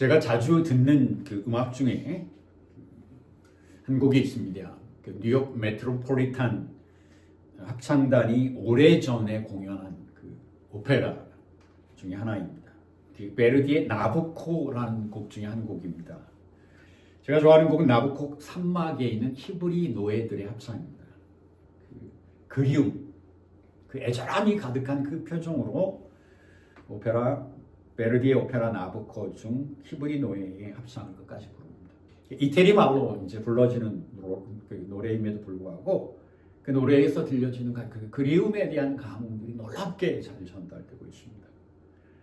제가 자주 듣는 그 음악 중에 한 곡이 있습니다. 그 뉴욕 메트로폴리탄 합창단이 오래전에 공연한 그 오페라 중에 하나입니다. 베르디의 나부코라는 곡 중에 한 곡입니다. 제가 좋아하는 곡은 나부코 3막에 있는 히브리 노예들의 합창입니다. 그 그리움, 그 애절함이 가득한 그 표정으로 베르디의 오페라 나부코 중 히브리 노예의 합창을 끝까지 부릅니다. 이태리 말로 이제 불러지는 노래임에도 불구하고 그 노래에서 들려지는 그 그리움에 대한 감흥들이 놀랍게 잘 전달되고 있습니다.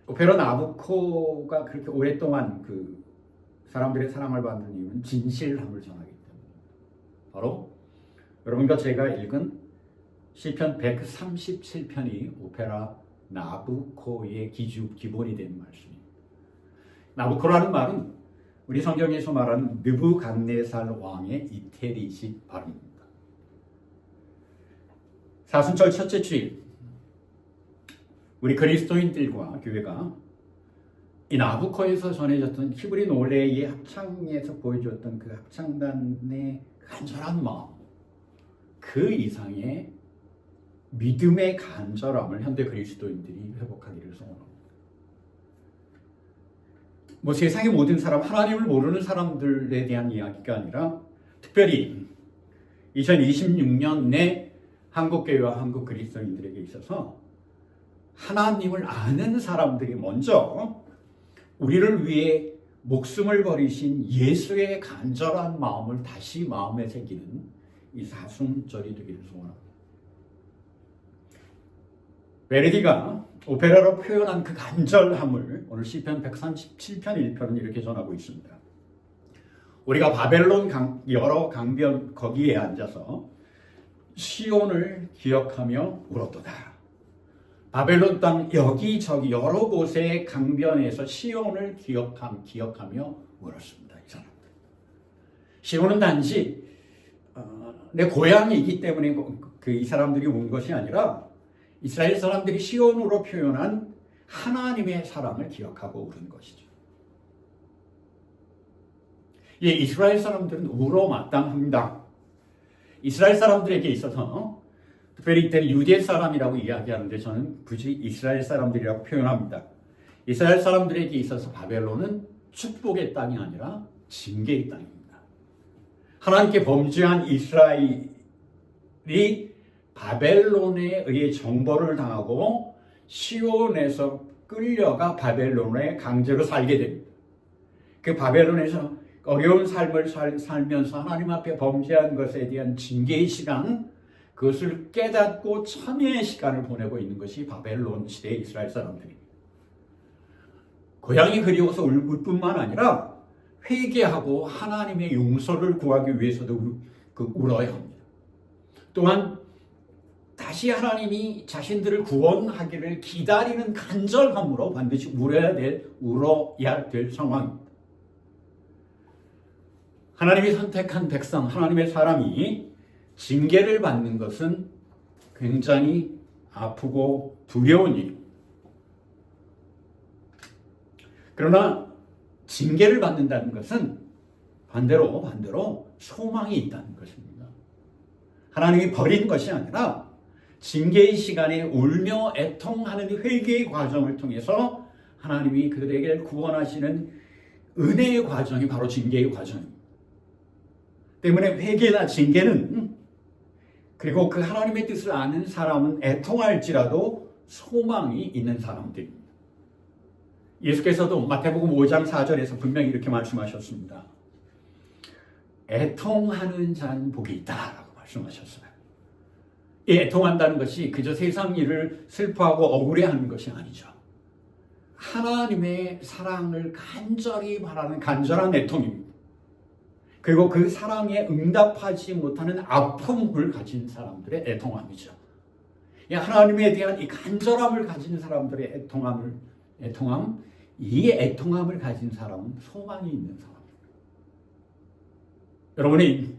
오페라 나부코가 그렇게 오랫동안 그 사람들의 사랑을 받는 이유는 진실함을 전하기 때문입니다. 바로 여러분과 제가 읽은 시편 137편이 오페라 나부코의 기본이 된 말씀입니다. 나부코라는 말은 우리 성경에서 말하는 느부갓네살 왕의 이태리식 발음입니다. 사순절 첫째 주일 우리 그리스도인들과 교회가 이 나부코에서 전해졌던 히브리 노래의 합창에서 보여줬던 그 합창단의 간절한 마음, 그 이상의 믿음의 간절함을 현대 그리스도인들이 회복하기를 소원합니다. 세상의 모든 사람, 하나님을 모르는 사람들에 대한 이야기가 아니라 특별히 2026년 내 한국교회와 한국 그리스도인들에게 있어서 하나님을 아는 사람들이 먼저 우리를 위해 목숨을 버리신 예수의 간절한 마음을 다시 마음에 새기는 이 사순절이 되기를 소원합니다. 베르디가 오페라로 표현한 그 간절함을 오늘 시편 137편 1편은 이렇게 전하고 있습니다. 우리가 바벨론 여러 강변 거기에 앉아서 시온을 기억하며 울었도다. 바벨론 땅 여기저기 여러 곳의 강변에서 시온을 기억하며 울었습니다. 이 사람들. 시온은 단지 내 고향이기 때문에 이 사람들이 운 것이 아니라 이스라엘 사람들이 시온으로 표현한 하나님의 사랑을 기억하고 울은 것이죠. 예, 이스라엘 사람들은 울어 마땅합니다. 이스라엘 사람들에게 있어서 특별히 이때는 유대 사람이라고 이야기하는데 저는 굳이 이스라엘 사람들이라고 표현합니다. 이스라엘 사람들에게 있어서 바벨론은 축복의 땅이 아니라 징계의 땅입니다. 하나님께 범죄한 이스라엘이 바벨론에 의해 정벌을 당하고 시온에서 끌려가 바벨론에 강제로 살게 됩니다. 그 바벨론에서 어려운 삶을 살면서 하나님 앞에 범죄한 것에 대한 징계의 시간, 그것을 깨닫고 참회의 시간을 보내고 있는 것이 바벨론 시대의 이스라엘 사람들입니다. 고향이 그리워서 울 뿐만 아니라 회개하고 하나님의 용서를 구하기 위해서도 울어야 합니다. 또한 다시 하나님이 자신들을 구원하기를 기다리는 간절함으로 반드시 울어야 될 상황입니다. 하나님이 선택한 백성, 하나님의 사람이 징계를 받는 것은 굉장히 아프고 두려운 일입니다. 그러나 징계를 받는다는 것은 반대로 소망이 있다는 것입니다. 하나님이 버린 것이 아니라 징계의 시간에 울며 애통하는 회개의 과정을 통해서 하나님이 그들에게 구원하시는 은혜의 과정이 바로 징계의 과정입니다. 때문에 회개나 징계는, 그리고 그 하나님의 뜻을 아는 사람은 애통할지라도 소망이 있는 사람들입니다. 예수께서도 마태복음 5장 4절에서 분명히 이렇게 말씀하셨습니다. 애통하는 자는 복이 있다라고 말씀하셨어요. 이 애통한다는 것이 그저 세상 일을 슬퍼하고 억울해하는 것이 아니죠. 하나님의 사랑을 간절히 바라는 간절한 애통입니다. 그리고 그 사랑에 응답하지 못하는 아픔을 가진 사람들의 애통함이죠. 하나님에 대한 이 간절함을 가진 사람들의 이 애통함을 가진 사람은 소망이 있는 사람입니다. 여러분이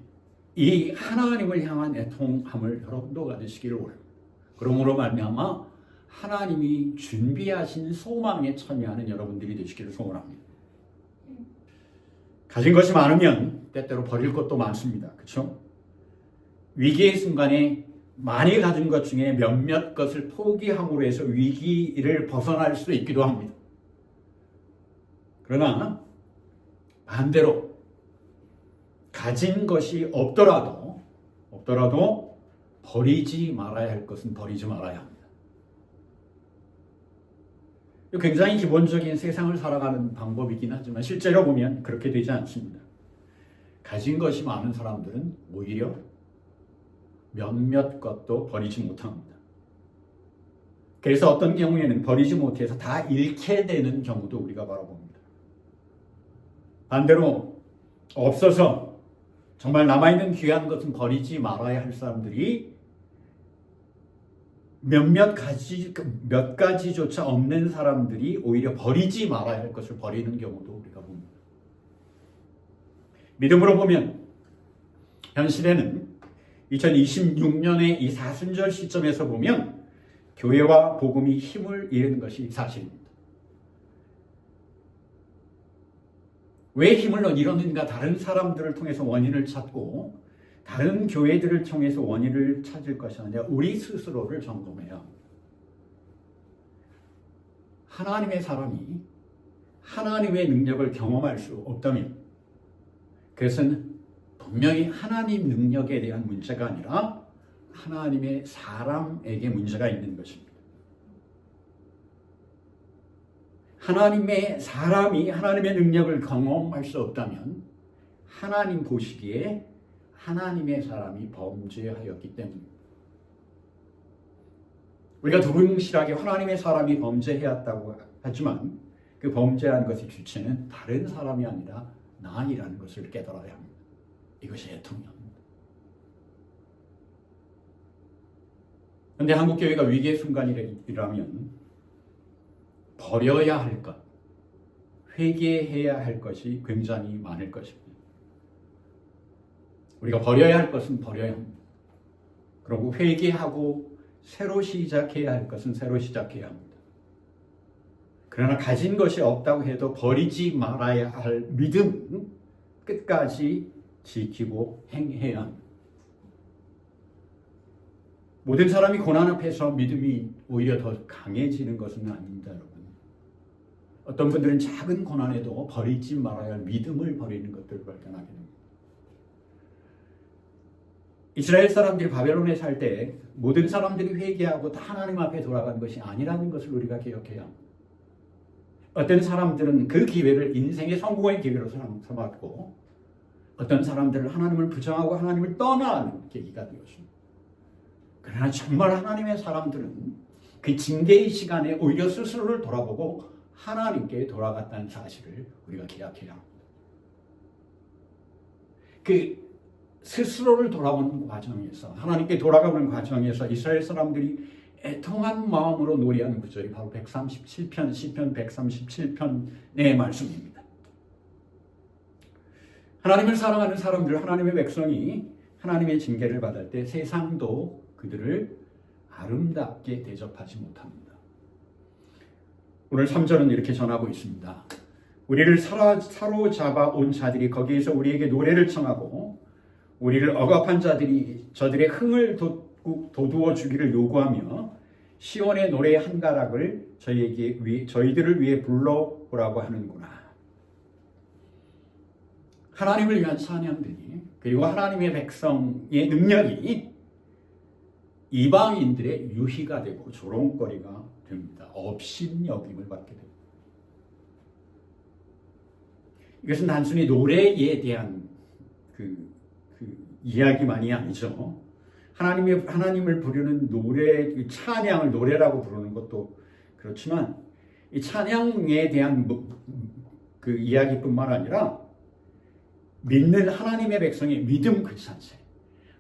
이 하나님을 향한 애통함을 여러분도 가지시기를 원합니다. 그러므로 말미암아 하나님이 준비하신 소망에 참여하는 여러분들이 되시기를 소원합니다. 가진 것이 많으면 때때로 버릴 것도 많습니다. 그렇죠? 위기의 순간에 많이 가진 것 중에 몇몇 것을 포기함으로 해서 위기를 벗어날 수 있기도 합니다. 그러나 반대로 가진 것이 없더라도 버리지 말아야 할 것은 버리지 말아야 합니다. 굉장히 기본적인 세상을 살아가는 방법이긴 하지만 실제로 보면 그렇게 되지 않습니다. 가진 것이 많은 사람들은 오히려 몇몇 것도 버리지 못합니다. 그래서 어떤 경우에는 버리지 못해서 다 잃게 되는 경우도 우리가 바라봅니다. 반대로 없어서 정말 남아있는 귀한 것은 버리지 말아야 할 사람들이 몇 가지조차 없는 사람들이 오히려 버리지 말아야 할 것을 버리는 경우도 우리가 봅니다. 믿음으로 보면 현 시대는 2026년의 이 사순절 시점에서 보면 교회와 복음이 힘을 잃은 것이 사실입니다. 왜 힘을 잃었는가? 다른 사람들을 통해서 원인을 찾고 다른 교회들을 통해서 원인을 찾을 것이 아니라 우리 스스로를 점검해야 합니다. 하나님의 사람이 하나님의 능력을 경험할 수 없다면 그것은 분명히 하나님 능력에 대한 문제가 아니라 하나님의 사람에게 문제가 있는 것입니다. 하나님의 사람이 하나님의 능력을 경험할 수 없다면 하나님 보시기에 하나님의 사람이 범죄하였기 때문입니다. 우리가 두루뭉실하게 하나님의 사람이 범죄해왔다고 하지만 그 범죄한 것의 주체는 다른 사람이 아니라 나이라는 것을 깨달아야 합니다. 이것이 애통입니다. 그런데 한국교회가 위기의 순간이라면 버려야 할 것, 회개해야 할 것이 굉장히 많을 것입니다. 우리가 버려야 할 것은 버려야 합니다. 그리고 회개하고 새로 시작해야 할 것은 새로 시작해야 합니다. 그러나 가진 것이 없다고 해도 버리지 말아야 할 믿음 끝까지 지키고 행해야 합니다. 모든 사람이 고난 앞에서 믿음이 오히려 더 강해지는 것은 아닙니다, 여러분. 어떤 분들은 작은 고난에도 버리지 말아야 할 믿음을 버리는 것들을 발견하게 됩니다. 이스라엘 사람들이 바벨론에 살 때 모든 사람들이 회개하고 다 하나님 앞에 돌아간 것이 아니라는 것을 우리가 기억해야 합니다. 어떤 사람들은 그 기회를 인생의 성공의 기회로 삼았고 어떤 사람들은 하나님을 부정하고 하나님을 떠나는 계기가 되었습니다. 그러나 정말 하나님의 사람들은 그 징계의 시간에 오히려 스스로를 돌아보고 하나님께 돌아갔다는 사실을 우리가 기억해야 합니다. 그 스스로를 돌아보는 과정에서 하나님께 돌아가는 과정에서 이스라엘 사람들이 애통한 마음으로 노래하는 구절이 바로 137편 시편 137편의 말씀입니다. 하나님을 사랑하는 사람들, 하나님의 백성이 하나님의 징계를 받을 때 세상도 그들을 아름답게 대접하지 못합니다. 오늘 3절은 이렇게 전하고 있습니다. 우리를 사로잡아 온 자들이 거기에서 우리에게 노래를 청하고 우리를 억압한 자들이 저들의 흥을 돋우어 주기를 요구하며 시온의 노래의 한 가락을 저희들을 위해 불러보라고 하는구나. 하나님을 위한 찬양들이 그리고 하나님의 백성의 능력이 이방인들의 유희가 되고 조롱거리가 됩니다. 업신여김을 받게 됩니다. 이것은 단순히 노래에 대한 그 이야기만이 아니죠. 하나님을 부르는 노래, 찬양을 노래라고 부르는 것도 그렇지만 이 찬양에 대한 그 이야기뿐만 아니라 믿는 하나님의 백성의 믿음 그 자체,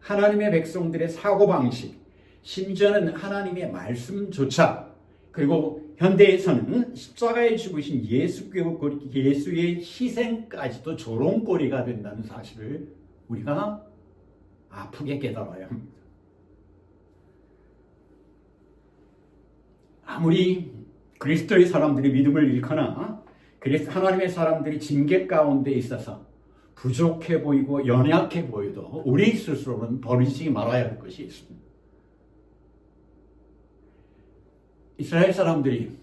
하나님의 백성들의 사고방식, 심지어는 하나님의 말씀조차, 그리고 현대에서는 십자가에 죽으신 예수의 희생까지도 조롱거리가 된다는 사실을 우리가 아프게 깨달아야 합니다. 아무리 그리스도의 사람들이 믿음을 잃거나 하나님의 사람들이 징계 가운데 있어서 부족해 보이고 연약해 보여도 우리 스스로는 버리지 말아야 할 것이 있습니다. 이스라엘 사람들이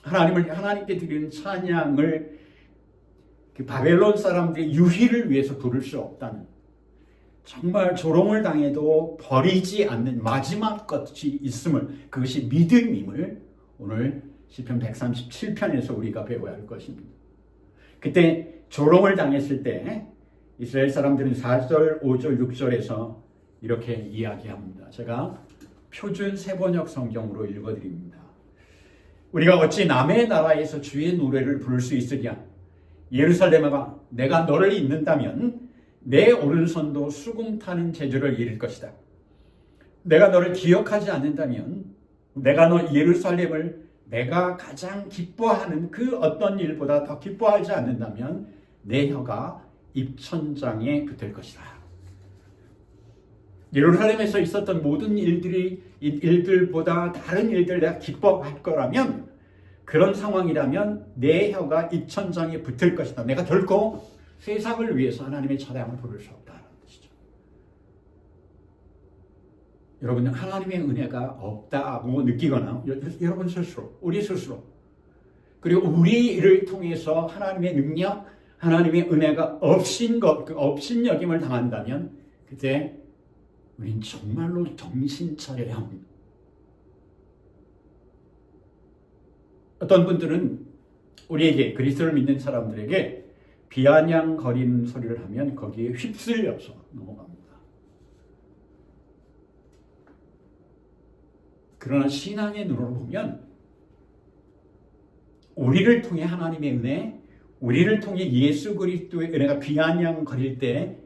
하나님께 드리는 찬양을 그 바벨론 사람들의 유희를 위해서 부를 수 없다는, 정말 조롱을 당해도 버리지 않는 마지막 것이 있음을, 그것이 믿음임을 오늘 시편 137편에서 우리가 배워야 할 것입니다. 그때 조롱을 당했을 때 이스라엘 사람들은 4절, 5절, 6절에서 이렇게 이야기합니다. 제가 표준 세번역 성경으로 읽어드립니다. 우리가 어찌 남의 나라에서 주의 노래를 부를 수 있으랴. 예루살렘아, 내가 너를 잊는다면 내 오른손도 수궁 타는 재주를 잃을 것이다. 내가 너를 기억하지 않는다면 내가 너 예루살렘을 내가 가장 기뻐하는 그 어떤 일보다 더 기뻐하지 않는다면 내 혀가 입천장에 붙을 것이다. 예루살렘에서 있었던 모든 일들보다 다른 일들 내가 기뻐할 거라면, 그런 상황이라면 내 혀가 입천장에 붙을 것이다. 내가 결코 세상을 위해서 하나님의 찬양을 부를 수 없다는 뜻이죠. 여러분, 하나님의 은혜가 없다고 느끼거나 여러분 스스로, 우리 스스로, 그리고 우리를 통해서 하나님의 능력, 하나님의 은혜가 없인 여김을 당한다면 그때 우린 정말로 정신 차려야 합니다. 어떤 분들은 우리에게, 그리스도를 믿는 사람들에게 비아냥거리는 소리를 하면 거기에 휩쓸려서 넘어갑니다. 그러나 신앙의 눈으로 보면 우리를 통해 하나님의 은혜, 우리를 통해 예수 그리스도의 은혜가 비아냥거릴 때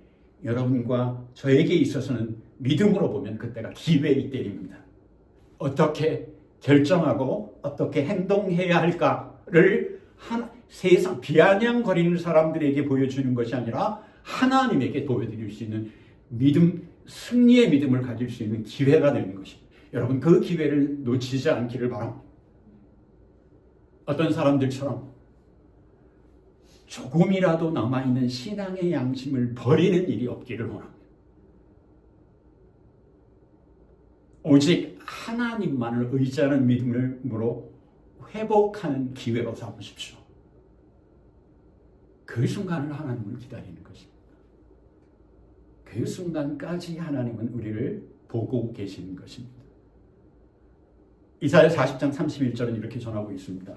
여러분과 저에게 있어서는 믿음으로 보면 그때가 기회의 때입니다. 어떻게 결정하고 어떻게 행동해야 할까를 세상 비아냥거리는 사람들에게 보여주는 것이 아니라 하나님에게 보여드릴 수 있는 믿음, 승리의 믿음을 가질 수 있는 기회가 되는 것입니다. 여러분, 그 기회를 놓치지 않기를 바랍니다. 어떤 사람들처럼 조금이라도 남아있는 신앙의 양심을 버리는 일이 없기를 원합니다. 오직 하나님만을 의지하는 믿음으로 회복하는 기회로 삼으십시오. 그 순간을 하나님을 기다리는 것입니다. 그 순간까지 하나님은 우리를 보고 계시는 것입니다. 이사야 40장 31절은 이렇게 전하고 있습니다.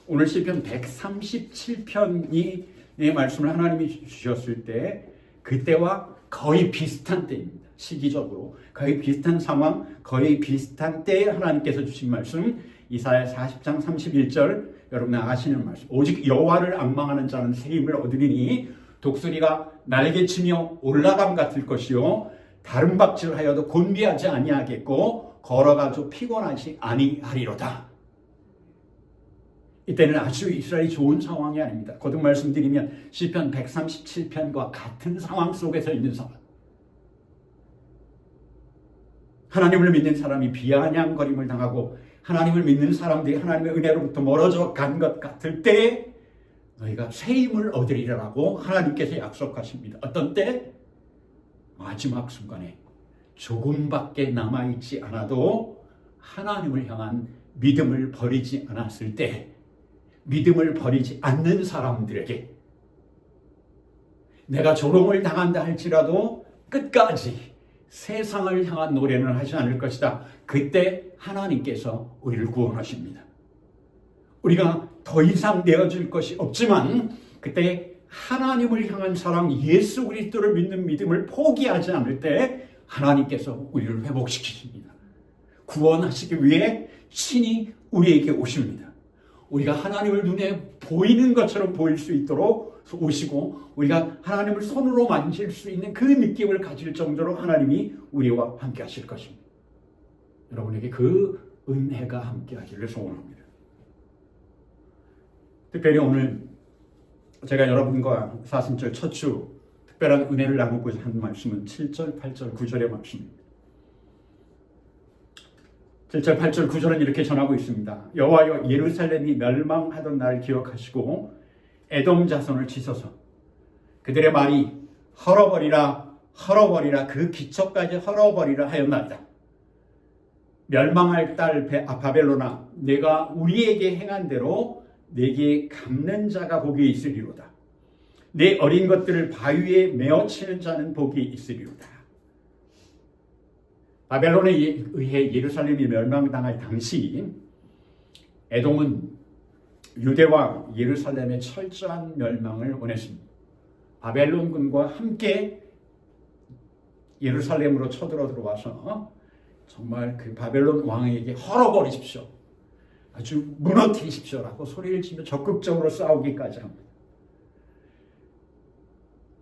오늘 시편 137편이 이 말씀을 하나님이 주셨을 때 그때와 거의 비슷한 때입니다. 시기적으로 거의 비슷한 상황, 거의 비슷한 때에 하나님께서 주신 말씀, 이사야 40장 31절, 여러분 아시는 말씀. 오직 여호와를 앙망하는 자는 새 힘을 얻으리니 독수리가 날개치며 올라감 같을 것이요 다름박질하여도 곤비하지 아니하겠고 걸어가도 피곤하지 아니하리로다. 이때는 아주 이스라엘이 좋은 상황이 아닙니다. 거듭 말씀드리면 시편 137편과 같은 상황 속에서 있는 상황. 하나님을 믿는 사람이 비아냥거림을 당하고 하나님을 믿는 사람들이 하나님의 은혜로부터 멀어져 간 것 같을 때 너희가 새 힘을 얻으리라고 하나님께서 약속하십니다. 어떤 때? 마지막 순간에 조금밖에 남아있지 않아도 하나님을 향한 믿음을 버리지 않았을 때, 믿음을 버리지 않는 사람들에게 내가 조롱을 당한다 할지라도 끝까지 세상을 향한 노래는 하지 않을 것이다. 그때 하나님께서 우리를 구원하십니다. 우리가 더 이상 내어줄 것이 없지만 그때 하나님을 향한 사랑, 예수 그리스도를 믿는 믿음을 포기하지 않을 때 하나님께서 우리를 회복시키십니다. 구원하시기 위해 친히 우리에게 오십니다. 우리가 하나님을 눈에 보이는 것처럼 보일 수 있도록 오시고 우리가 하나님을 손으로 만질 수 있는 그 느낌을 가질 정도로 하나님이 우리와 함께 하실 것입니다. 여러분에게 그 은혜가 함께 하기를 소원합니다. 특별히 오늘 제가 여러분과 사순절 첫 주 특별한 은혜를 나누고자 하는 말씀은 7절, 8절, 9절의 말씀입니다. 7절, 8절, 9절은 이렇게 전하고 있습니다. 여호와여, 예루살렘이 멸망하던 날 기억하시고 에돔 자손을 치소서. 그들의 말이 헐어버리라 헐어버리라 그 기초까지 헐어버리라 하였나이다. 멸망할 딸 바벨론아, 내가 우리에게 행한 대로 내게 갚는 자가 복이 있으리로다. 내 어린 것들을 바위에 메어치는 자는 복이 있으리로다. 바벨론에 의해 예루살렘이 멸망당할 당시 에돔은 유대와 예루살렘의 철저한 멸망을 원했습니다. 바벨론군과 함께 예루살렘으로 쳐들어 들어와서 정말 그 바벨론 왕에게 헐어버리십시오. 아주 무너뜨리십시오라고 소리를 치며 적극적으로 싸우기까지 합니다.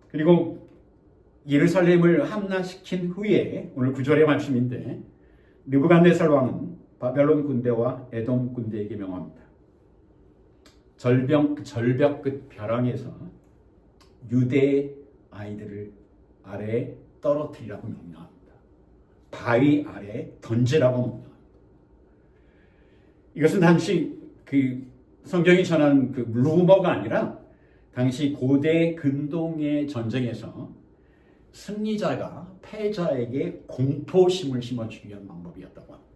그리고 예루살렘을 함락시킨 후에 오늘 9절의 말씀인데 느부갓네살 왕은 바벨론 군대와 에돔 군대에게 명합니다. 절벽 끝 벼랑에서 유대 아이들을 아래에 떨어뜨리라고 명령합니다. 바위 아래 던지라고 명령합니다. 이것은 당시 그 성경이 전하는 그 루머가 아니라 당시 고대 근동의 전쟁에서 승리자가 패자에게 공포심을 심어주기 위한 방법이었다고 합니다.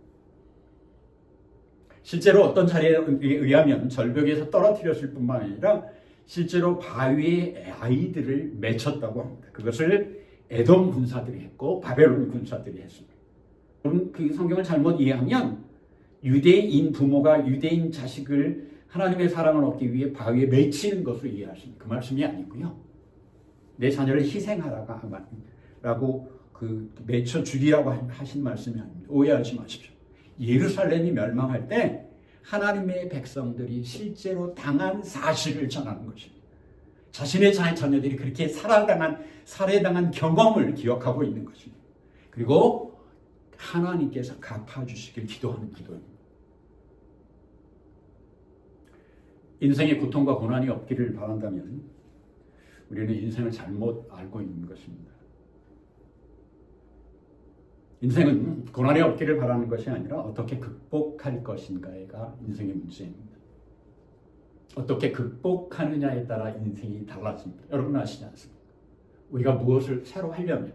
실제로 어떤 자리에 의하면 절벽에서 떨어뜨렸을 뿐만 아니라 실제로 바위에 아이들을 맺혔다고 합니다. 그것을 에돔 군사들이 했고 바벨론 군사들이 했습니다. 그 성경을 잘못 이해하면 유대인 부모가 유대인 자식을 하나님의 사랑을 얻기 위해 바위에 맺히는 것으로 이해하십니다. 그 말씀이 아니고요. 내 자녀를 희생하라고 그 맺혀 죽이라고 하신 말씀이 아닙니다. 오해하지 마십시오. 예루살렘이 멸망할 때 하나님의 백성들이 실제로 당한 사실을 전하는 것입니다. 자신의 자녀들이 그렇게 살해당한 경험을 기억하고 있는 것입니다. 그리고 하나님께서 갚아주시길 기도하는 기도입니다. 인생의 고통과 고난이 없기를 바란다면 우리는 인생을 잘못 알고 있는 것입니다. 인생은 고난이 없기를 바라는 것이 아니라 어떻게 극복할 것인가가 인생의 문제입니다. 어떻게 극복하느냐에 따라 인생이 달라집니다. 여러분 아시지 않습니까? 우리가 무엇을 새로 하려면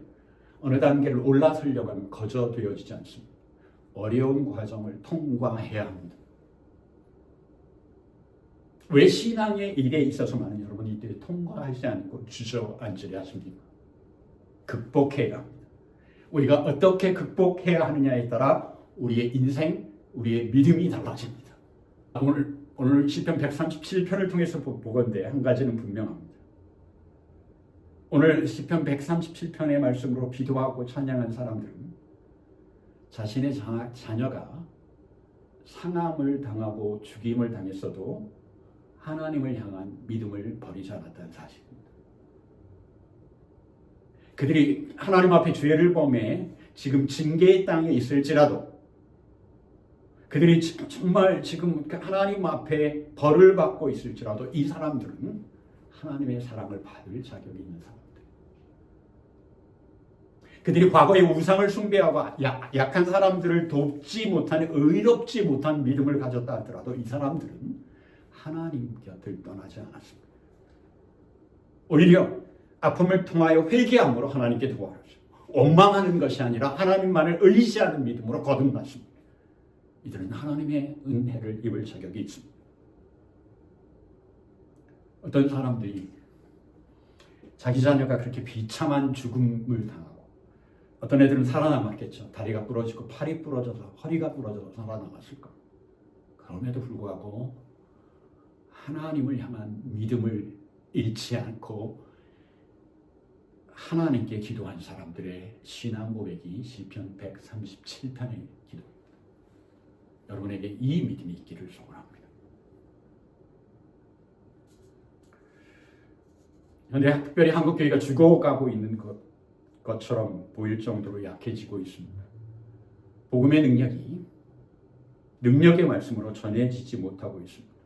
어느 단계를 올라서려고 하면 거저되어지지 않습니다. 어려운 과정을 통과해야 합니다. 왜 신앙의 일에 있어서만은 여러분이 이들이 통과하지 않고 주저앉으려 하십니까? 극복해야 합니다. 우리가 어떻게 극복해야 하느냐에 따라 우리의 인생, 우리의 믿음이 달라집니다. 오늘 시편 137편을 통해서 보건대 한 가지는 분명합니다. 오늘 시편 137편의 말씀으로 기도하고 찬양한 사람들은 자신의 자녀가 상함을 당하고 죽임을 당했어도 하나님을 향한 믿음을 버리지 않았다는 사실입니다. 그들이 하나님 앞에 죄를 범해 지금 징계의 땅에 있을지라도 그들이 정말 지금 하나님 앞에 벌을 받고 있을지라도 이 사람들은 하나님의 사랑을 받을 자격이 있는 사람들. 그들이 과거에 우상을 숭배하고 약한 사람들을 돕지 못한 의롭지 못한 믿음을 가졌다 하더라도 이 사람들은 하나님 곁을 떠나지 않았습니다. 오히려 아픔을 통하여 회개함으로 하나님께 도와줬습니다. 원망하는 것이 아니라 하나님만을 의지하는 믿음으로 거듭났습니다. 이들은 하나님의 은혜를 입을 자격이 있습니다. 어떤 사람들이 자기 자녀가 그렇게 비참한 죽음을 당하고 어떤 애들은 살아남았겠죠. 다리가 부러지고 팔이 부러져서 허리가 부러져서 살아남았을까. 그럼에도 불구하고 하나님을 향한 믿음을 잃지 않고 하나님께 기도한 사람들의 신앙 고백이 시편 137편의 기도입니다. 여러분에게 이 믿음이 있기를 소원합니다. 현재 특별히 한국교회가 죽어가고 있는 것처럼 보일 정도로 약해지고 있습니다. 복음의 능력의 말씀으로 전해지지 못하고 있습니다.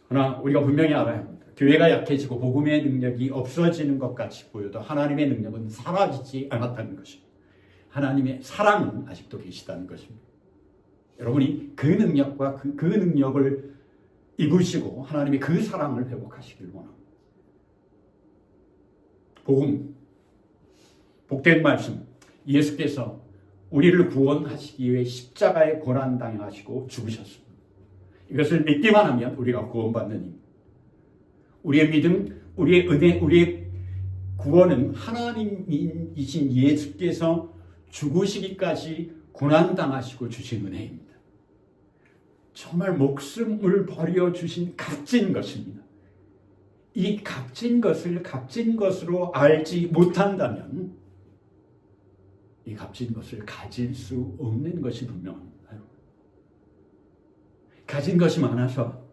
그러나 우리가 분명히 알아야 합니다. 교회가 약해지고 복음의 능력이 없어지는 것 같이 보여도 하나님의 능력은 사라지지 않았다는 것입니다. 하나님의 사랑은 아직도 계시다는 것입니다. 여러분이 그 능력과 그 능력을 입으시고 하나님의 그 사랑을 회복하시길 원합니다. 복음, 복된 말씀, 예수께서 우리를 구원하시기 위해 십자가에 고난당하시고 죽으셨습니다. 이것을 믿기만 하면 우리가 구원받는 임. 우리의 믿음, 우리의 은혜, 우리의 구원은 하나님이신 예수께서 죽으시기까지 고난당하시고 주신 은혜입니다. 정말 목숨을 버려 주신 값진 것입니다. 이 값진 것을 값진 것으로 알지 못한다면 이 값진 것을 가질 수 없는 것이 분명합니다. 가진 것이 많아서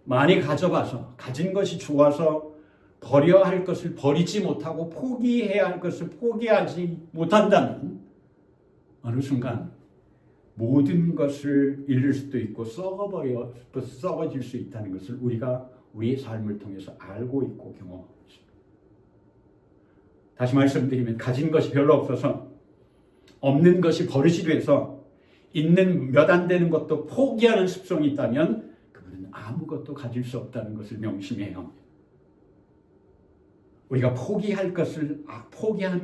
많이 가져봐서 가진 것이 좋아서 버려야 할 것을 버리지 못하고 포기해야 할 것을 포기하지 못한다면 어느 순간 모든 것을 잃을 수도 있고 썩어질 수 있다는 것을 우리가 우리의 삶을 통해서 알고 있고 경험하고 있습니다. 다시 말씀드리면 가진 것이 별로 없어서 없는 것이 버릇이 돼서 있는 몇 안 되는 것도 포기하는 습성이 있다면 그분은 아무것도 가질 수 없다는 것을 명심해야 합니다. 우리가 포기한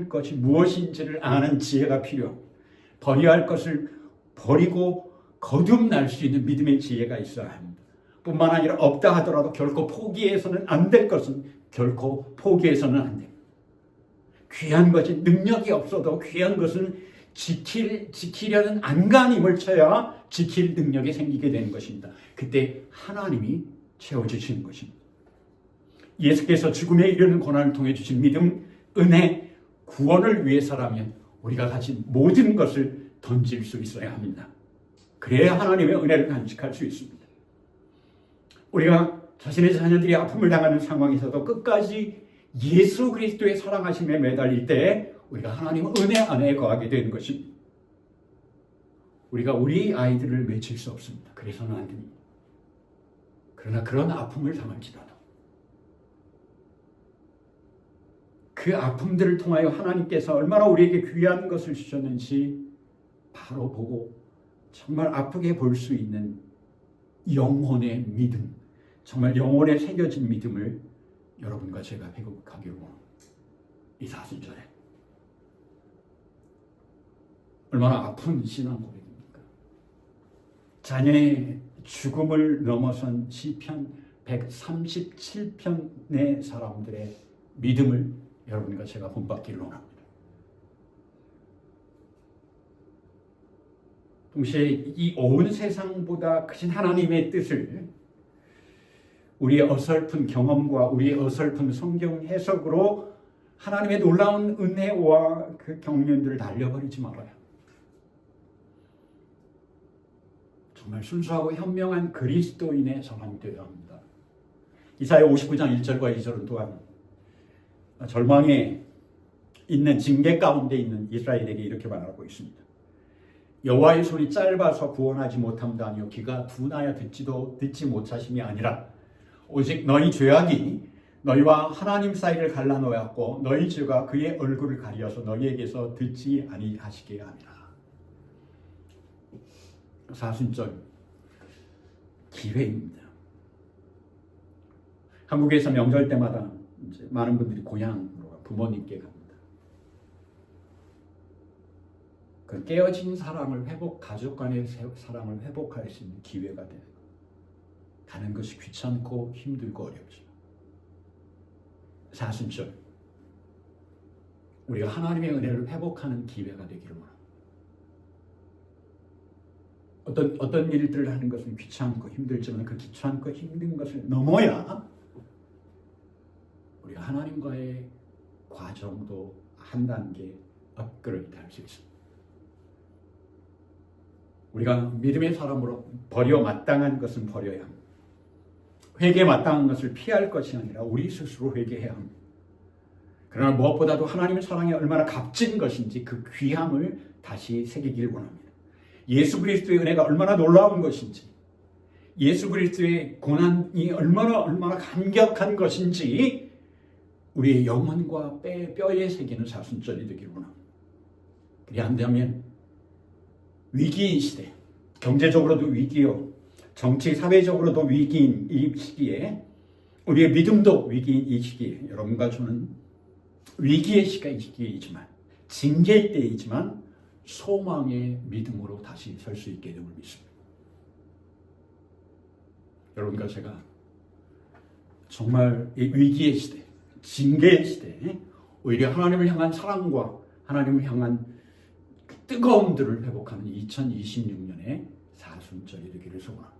것이 무엇인지를 아는 지혜가 필요합니다. 버려야 할 것을 버리고 거듭날 수 있는 믿음의 지혜가 있어야 합니다. 뿐만 아니라 없다 하더라도 결코 포기해서는 안 될 것은 결코 포기해서는 안 됩니다. 귀한 것이 능력이 없어도 귀한 것은 지키려는 안간힘을 쳐야 지킬 능력이 생기게 되는 것입니다. 그때 하나님이 채워주시는 것입니다. 예수께서 죽음에 이르는 고난을 통해 주신 믿음, 은혜, 구원을 위해서라면 우리가 가진 모든 것을 던질 수 있어야 합니다. 그래야 하나님의 은혜를 간직할 수 있습니다. 우리가 자신의 자녀들이 아픔을 당하는 상황에서도 끝까지 예수 그리스도의 사랑하심에 매달릴 때 우리가 하나님의 은혜 안에 거하게 되는 것입니다. 우리가 우리 아이들을 맺힐 수 없습니다. 그래서는 안 됩니다. 그러나 그런 아픔을 당할지라도 그 아픔들을 통하여 하나님께서 얼마나 우리에게 귀한 것을 주셨는지 바로 보고 정말 아프게 볼 수 있는 영혼의 믿음, 정말 영혼에 새겨진 믿음을 여러분과 제가 회복하기를 원합니다. 이 사순절에 얼마나 아픈 신앙 고백입니까? 자녀의 죽음을 넘어선 시편 137편의 사람들의 믿음을 여러분과 제가 본받기를 원합니다. 동시에 이 온 세상보다 크신 하나님의 뜻을 우리의 어설픈 경험과 우리의 어설픈 성경 해석으로 하나님의 놀라운 은혜와 그 경륜들을 날려버리지 말아요. 정말 순수하고 현명한 그리스도인의 사람이 되어야 합니다. 이사야 59장 1절과 2절은 또한 절망에 있는 징계 가운데 있는 이스라엘에게 이렇게 말하고 있습니다. 여호와의 손이 짧아서 구원하지 못함도 아니요 귀가 둔하여 듣지 못하심이 아니라 오직 너희 죄악이 너희와 하나님 사이를 갈라놓았고 너희 죄가 그의 얼굴을 가리어서 너희에게서 듣지 아니하시게 함이라. 사순절 기회입니다. 한국에서 명절 때마다 이제 많은 분들이 고향으로 부모님께 갑니다. 그 깨어진 사랑을 가족 간의 사랑을 회복할 수 있는 기회가 돼요. 가는 것이 귀찮고 힘들고 어렵죠. 사순절 우리가 하나님의 은혜를 회복하는 기회가 되기를 원합니다. 어떤 일들을 하는 것은 귀찮고 힘들지만 그 귀찮고 힘든 것을 넘어야 우리가 하나님과의 과정도 한 단계 업그레이드 할 수 있습니다. 우리가 믿음의 사람으로 버려 마땅한 것은 버려야 합니다. 회개에 마땅한 것을 피할 것이 아니라 우리 스스로 회개해야 합니다. 그러나 무엇보다도 하나님의 사랑이 얼마나 값진 것인지 그 귀함을 다시 새기길 원합니다. 예수 그리스도의 은혜가 얼마나 놀라운 것인지, 예수 그리스도의 고난이 얼마나 감격한 것인지 우리의 영혼과 뼈에 새기는 사순절이 되길 원합니다. 그리 안되면 위기인 시대, 경제적으로도 위기요, 정치 사회적으로도 위기인 이 시기에, 우리의 믿음도 위기인 이 시기에 여러분과 저는 위기의 시기이지만 징계의 때이지만 소망의 믿음으로 다시 설 수 있게 됨을 믿습니다. 여러분과 제가 정말 이 위기의 시대, 징계의 시대에 오히려 하나님을 향한 사랑과 하나님을 향한 뜨거움들을 회복하는 2026년의 사순절이 되기를 소원합니다.